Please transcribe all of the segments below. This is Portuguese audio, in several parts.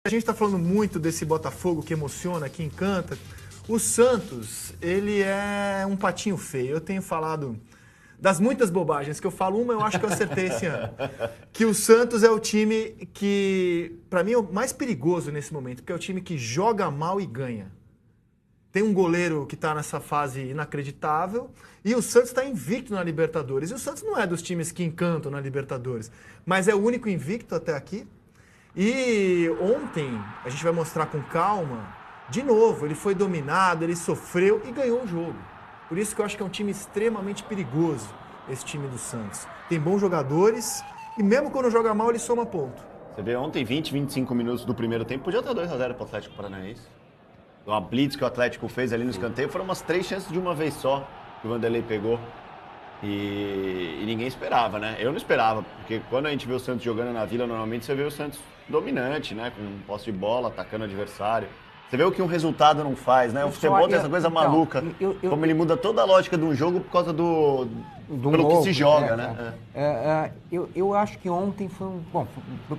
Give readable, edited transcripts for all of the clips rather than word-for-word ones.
A gente está falando muito desse Botafogo que emociona, que encanta. O Santos, ele é um patinho feio. Eu tenho falado das muitas bobagens que eu falo, eu acho que eu acertei esse ano. Que o Santos é o time que, para mim, é o mais perigoso nesse momento, porque é o time que joga mal e ganha. Tem um goleiro que está nessa fase inacreditável e o Santos está invicto na Libertadores. E o Santos não é dos times que encantam na Libertadores, mas é o único invicto até aqui. E ontem, a gente vai mostrar com calma, de novo, ele foi dominado, ele sofreu e ganhou o jogo. Por isso que eu acho que é um time extremamente perigoso, esse time do Santos. Tem bons jogadores e mesmo quando joga mal, ele soma ponto. Você vê ontem, 20, 25 minutos do primeiro tempo, podia estar 2-0 para o Atlético Paranaense. Uma blitz que o Atlético fez ali no escanteio, foram umas 3 chances de uma vez só que o Vanderlei pegou. E ninguém esperava, né? Eu não esperava, porque quando a gente vê o Santos jogando na Vila, normalmente você vê o Santos dominante, né? Com posse de bola, atacando o adversário. Você vê o que um resultado não faz, né? O futebol tem essa coisa maluca. Como ele muda toda a lógica de um jogo por causa pelo que se joga, né? Eu acho que ontem foi um... Bom,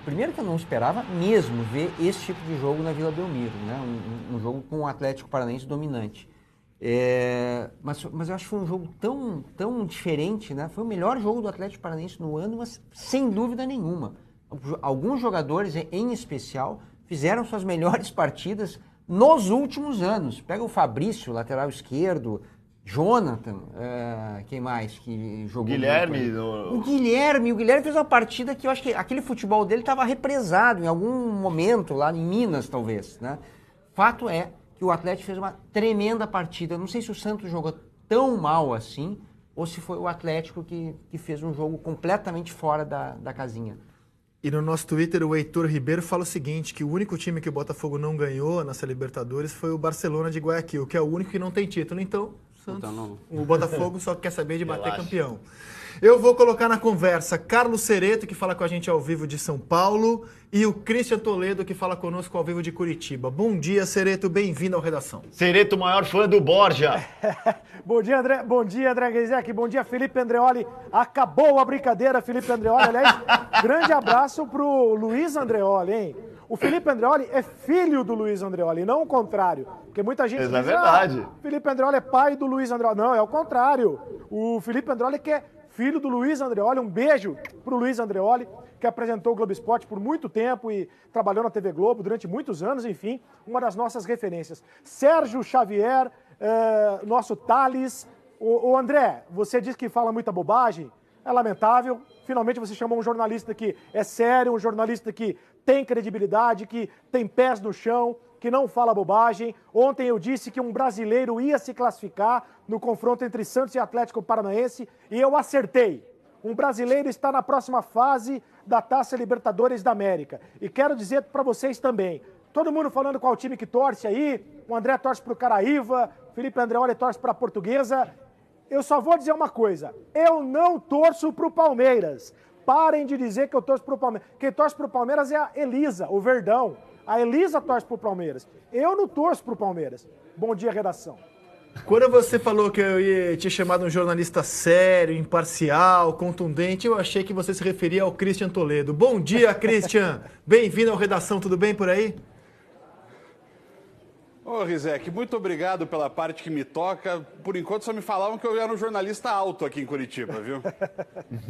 primeiro que eu não esperava mesmo ver esse tipo de jogo na Vila Belmiro, né? Um jogo com o Atlético Paranaense dominante. Mas eu acho que foi um jogo tão diferente, né? Foi o melhor jogo do Atlético Paranaense no ano, mas sem dúvida nenhuma. Alguns jogadores, em especial, fizeram suas melhores partidas nos últimos anos. Pega o Fabrício, lateral esquerdo, Jonathan, quem mais que jogou? Guilherme. O Guilherme fez uma partida que eu acho que aquele futebol dele estava represado em algum momento, lá em Minas, talvez, né? Fato é que o Atlético fez uma tremenda partida. Não sei se o Santos jogou tão mal assim, ou se foi o Atlético que fez um jogo completamente fora da casinha. E no nosso Twitter, o Heitor Ribeiro fala o seguinte, que o único time que o Botafogo não ganhou nessa Libertadores foi o Barcelona de Guayaquil, que é o único que não tem título. Então, Santos, o Botafogo só quer saber de bater campeão. Eu vou colocar na conversa Carlos Cereto, que fala com a gente ao vivo de São Paulo, e o Christian Toledo, que fala conosco ao vivo de Curitiba. Bom dia, Cereto, bem-vindo ao Redação. Cereto, maior fã do Borja. Bom dia, André. Bom dia, André Guizek. Bom dia, Felipe Andreoli. Acabou a brincadeira, Felipe Andreoli. Aliás, grande abraço pro Luiz Andreoli, hein? O Felipe Andreoli é filho do Luiz Andreoli, não o contrário. Porque muita gente diz, é verdade. Felipe Andreoli é pai do Luiz Andreoli. Não, é o contrário. O Felipe Andreoli que é filho do Luiz Andreoli. Um beijo pro Luiz Andreoli, que apresentou o Globo Esporte por muito tempo e trabalhou na TV Globo durante muitos anos, enfim, uma das nossas referências. Sérgio Xavier, nosso Thales. O André, você disse que fala muita bobagem, é lamentável. Finalmente você chamou um jornalista que é sério, um jornalista que tem credibilidade, que tem pés no chão, que não fala bobagem. Ontem eu disse que um brasileiro ia se classificar no confronto entre Santos e Atlético Paranaense e eu acertei. Um brasileiro está na próxima fase da Taça Libertadores da América. E quero dizer para vocês também, todo mundo falando qual time que torce aí, o André torce para o Caraíva, o Felipe Andreoli torce para a Portuguesa. Eu só vou dizer uma coisa, eu não torço para o Palmeiras. Parem de dizer que eu torço para o Palmeiras. Quem torce para o Palmeiras é a Elisa, o Verdão. A Elisa torce para o Palmeiras. Eu não torço para o Palmeiras. Bom dia, redação. Quando você falou que eu ia te chamar de um jornalista sério, imparcial, contundente, eu achei que você se referia ao Christian Toledo. Bom dia, Christian. Bem-vindo ao Redação. Tudo bem por aí? Ô, Rizek, muito obrigado pela parte que me toca. Por enquanto só me falavam que eu era um jornalista alto aqui em Curitiba, viu?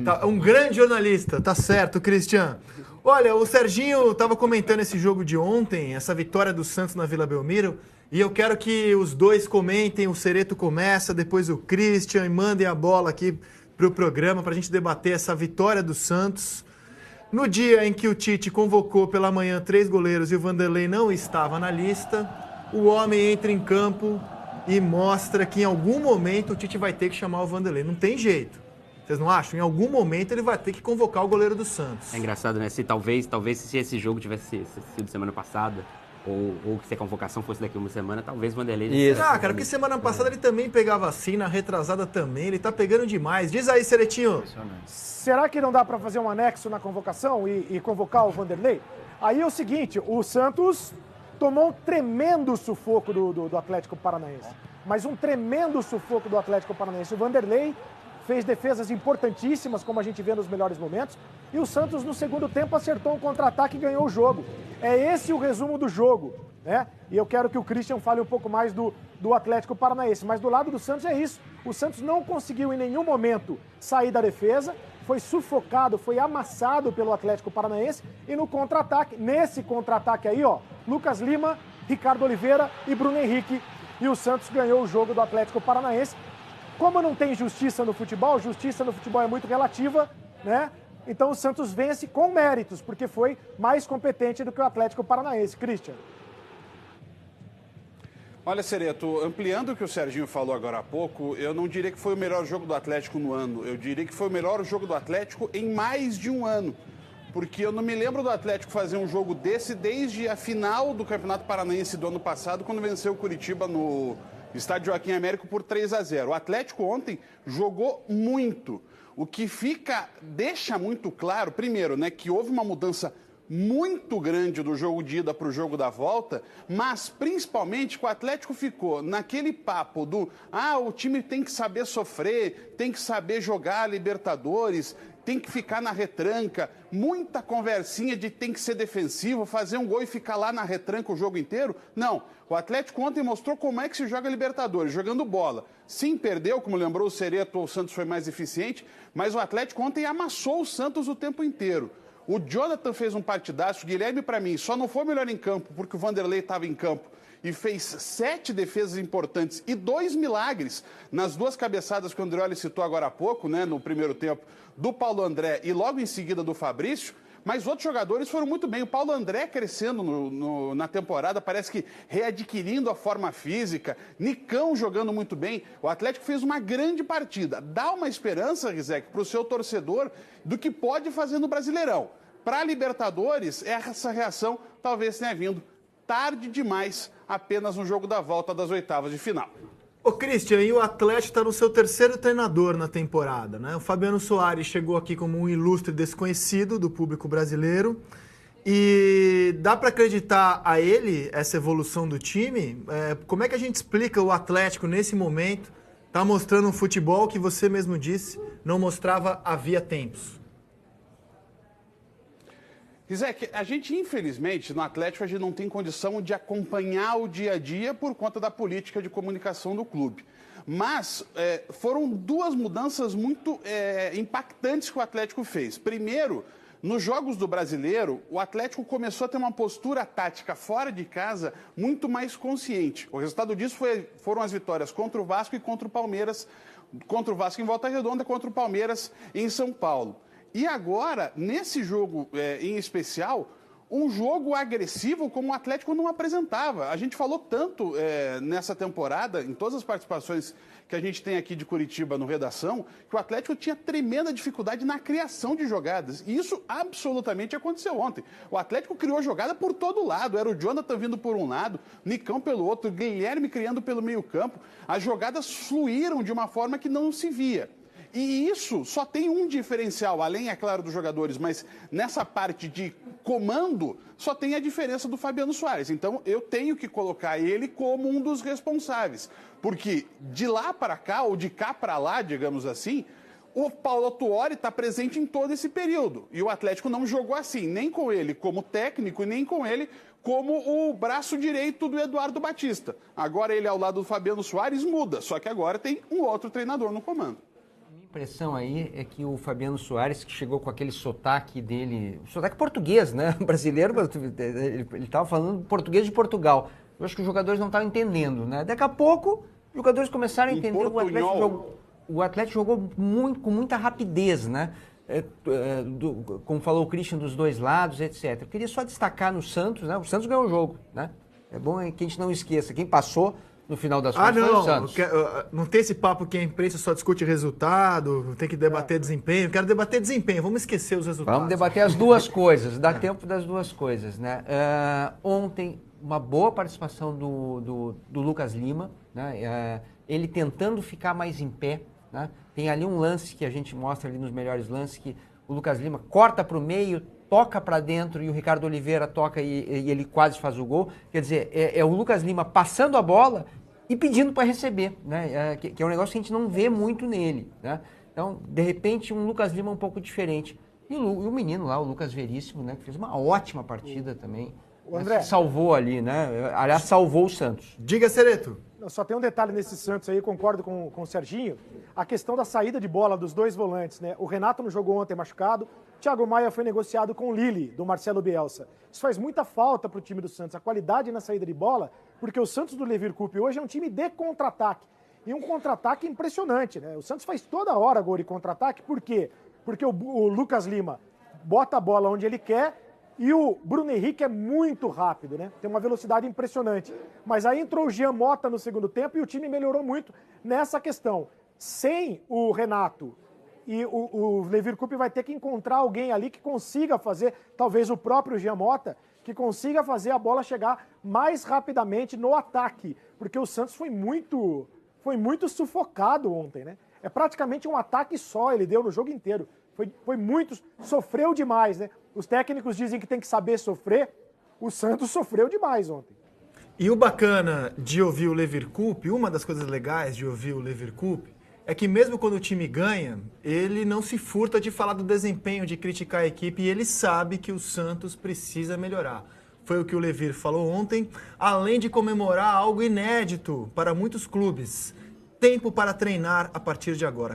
Tá, um grande jornalista, tá certo, Christian. Olha, o Serginho estava comentando esse jogo de ontem, essa vitória do Santos na Vila Belmiro, e eu quero que os dois comentem, o Cereto começa, depois o Christian, e mandem a bola aqui pro programa para a gente debater essa vitória do Santos. No dia em que o Tite convocou pela manhã 3 goleiros e o Vanderlei não estava na lista, o homem entra em campo e mostra que em algum momento o Tite vai ter que chamar o Vanderlei. Não tem jeito. Vocês não acham? Em algum momento ele vai ter que convocar o goleiro do Santos. É engraçado, né? Se talvez se esse jogo tivesse sido semana passada, ou se a convocação fosse daqui uma semana, talvez o Vanderlei... Isso. Ah, cara, porque semana passada ele também pegava assim, na retrasada também, ele tá pegando demais. Diz aí, Ceretinho. Será que não dá para fazer um anexo na convocação e convocar o Vanderlei? Aí é o seguinte, o Santos tomou um tremendo sufoco do Atlético Paranaense. Mas um tremendo sufoco do Atlético Paranaense. O Vanderlei fez defesas importantíssimas, como a gente vê nos melhores momentos, e o Santos no segundo tempo acertou um contra-ataque e ganhou o jogo. É esse o resumo do jogo, né? E eu quero que o Christian fale um pouco mais do Atlético Paranaense, mas do lado do Santos é isso. O Santos não conseguiu em nenhum momento sair da defesa, foi sufocado, foi amassado pelo Atlético Paranaense, e no contra-ataque, nesse contra-ataque aí, ó, Lucas Lima, Ricardo Oliveira e Bruno Henrique, e o Santos ganhou o jogo do Atlético Paranaense. Como não tem justiça no futebol é muito relativa, né? Então o Santos vence com méritos, porque foi mais competente do que o Atlético Paranaense. Christian. Olha, Cereto, ampliando o que o Serginho falou agora há pouco, eu não diria que foi o melhor jogo do Atlético no ano. Eu diria que foi o melhor jogo do Atlético em mais de um ano. Porque eu não me lembro do Atlético fazer um jogo desse desde a final do Campeonato Paranaense do ano passado, quando venceu o Curitiba no Estádio Joaquim Américo por 3-0. O Atlético ontem jogou muito. O que deixa muito claro, primeiro, né, que houve uma mudança muito grande do jogo de ida para o jogo da volta, mas principalmente que o Atlético ficou naquele papo do o time tem que saber sofrer, tem que saber jogar a Libertadores, tem que ficar na retranca, muita conversinha de tem que ser defensivo, fazer um gol e ficar lá na retranca o jogo inteiro. Não, o Atlético ontem mostrou como é que se joga a Libertadores, jogando bola. Sim, perdeu, como lembrou o Cereto, o Santos foi mais eficiente, mas o Atlético ontem amassou o Santos o tempo inteiro. O Jonathan fez um partidaço, o Guilherme, para mim, só não foi melhor em campo porque o Vanderlei estava em campo e fez 7 defesas importantes e 2 milagres nas 2 cabeçadas que o Andreoli citou agora há pouco, né, no primeiro tempo, do Paulo André e logo em seguida do Fabrício, mas outros jogadores foram muito bem. O Paulo André crescendo na temporada, parece que readquirindo a forma física, Nicão jogando muito bem. O Atlético fez uma grande partida. Dá uma esperança, Rizek, para o seu torcedor do que pode fazer no Brasileirão. Para a Libertadores, essa reação talvez tenha vindo tarde demais, apenas no jogo da volta das oitavas de final. Ô, Christian, e o Atlético está no seu 3º treinador na temporada, né? O Fabiano Soares chegou aqui como um ilustre desconhecido do público brasileiro. E dá para acreditar a ele essa evolução do time? Como é que a gente explica o Atlético nesse momento? Tá mostrando um futebol que você mesmo disse não mostrava havia tempos. Rizek, a gente, infelizmente, no Atlético, a gente não tem condição de acompanhar o dia a dia por conta da política de comunicação do clube. Mas foram 2 mudanças muito impactantes que o Atlético fez. Primeiro, nos jogos do Brasileiro, o Atlético começou a ter uma postura tática fora de casa muito mais consciente. O resultado disso foram as vitórias contra o Vasco e contra o Palmeiras, contra o Vasco em Volta Redonda, contra o Palmeiras em São Paulo. E agora, nesse jogo em especial, um jogo agressivo como o Atlético não apresentava. A gente falou tanto nessa temporada, em todas as participações que a gente tem aqui de Curitiba no Redação, que o Atlético tinha tremenda dificuldade na criação de jogadas. E isso absolutamente aconteceu ontem. O Atlético criou jogada por todo lado. Era o Jonathan vindo por um lado, Nicão pelo outro, Guilherme criando pelo meio-campo. As jogadas fluíram de uma forma que não se via. E isso só tem um diferencial, além, é claro, dos jogadores, mas nessa parte de comando, só tem a diferença do Fabiano Soares. Então, eu tenho que colocar ele como um dos responsáveis. Porque de lá para cá, ou de cá para lá, digamos assim, o Paulo Autuori está presente em todo esse período. E o Atlético não jogou assim, nem com ele como técnico e nem com ele como o braço direito do Eduardo Batista. Agora ele ao lado do Fabiano Soares muda, só que agora tem um outro treinador no comando. A impressão aí é que o Fabiano Soares, que chegou com aquele sotaque dele, sotaque português, né? Brasileiro, ele estava falando português de Portugal. Eu acho que os jogadores não estavam entendendo, né? Daqui a pouco, os jogadores começaram a entender. O Atlético jogou com muita rapidez, né? Como falou o Christian, dos 2 lados, etc. Eu queria só destacar no Santos, né? O Santos ganhou o jogo, né? É bom que a gente não esqueça. Quem passou no final das contas foi o Santos. Não tem esse papo que a imprensa só discute resultado, tem que debater desempenho. Eu quero debater desempenho, vamos esquecer os resultados. Vamos debater as 2 coisas, dá tempo das 2 coisas, né? Ontem, uma boa participação do Lucas Lima, né? Ele tentando ficar mais em pé, né? Tem ali um lance que a gente mostra ali nos melhores lances, que o Lucas Lima corta para o meio, toca para dentro e o Ricardo Oliveira toca e ele quase faz o gol. Quer dizer, é o Lucas Lima passando a bola e pedindo para receber, né? Que é um negócio que a gente não vê muito nele, né? Então, de repente, um Lucas Lima um pouco diferente. E o menino lá, o Lucas Veríssimo, né, que fez uma ótima partida também. O André. Salvou ali, né? Aliás, salvou o Santos. Diga, Cereto. Só tem um detalhe nesse Santos aí, concordo com o Serginho, a questão da saída de bola dos dois volantes, né? O Renato não jogou ontem machucado, o Thiago Maia foi negociado com o Lille, do Marcelo Bielsa. Isso faz muita falta para o time do Santos, a qualidade na saída de bola, porque o Santos do Levir Coupe hoje é um time de contra-ataque. E um contra-ataque impressionante, né? O Santos faz toda hora gol de contra-ataque, por quê? Porque o Lucas Lima bota a bola onde ele quer e o Bruno Henrique é muito rápido, né? Tem uma velocidade impressionante. Mas aí entrou o Jean Mota no segundo tempo e o time melhorou muito nessa questão. Sem o Renato e o Levir Coupe vai ter que encontrar alguém ali que consiga fazer, talvez o próprio Jean Mota, que consiga fazer a bola chegar mais rapidamente no ataque. Porque o Santos foi muito sufocado ontem, né? É praticamente um ataque só, ele deu no jogo inteiro. Foi muito, sofreu demais, né? Os técnicos dizem que tem que saber sofrer, o Santos sofreu demais ontem. E o bacana de ouvir o Levir Coupe, uma das coisas legais de ouvir o Levir Coupe, é que mesmo quando o time ganha, ele não se furta de falar do desempenho, de criticar a equipe, e ele sabe que o Santos precisa melhorar. Foi o que o Levir falou ontem, além de comemorar algo inédito para muitos clubes. Tempo para treinar a partir de agora.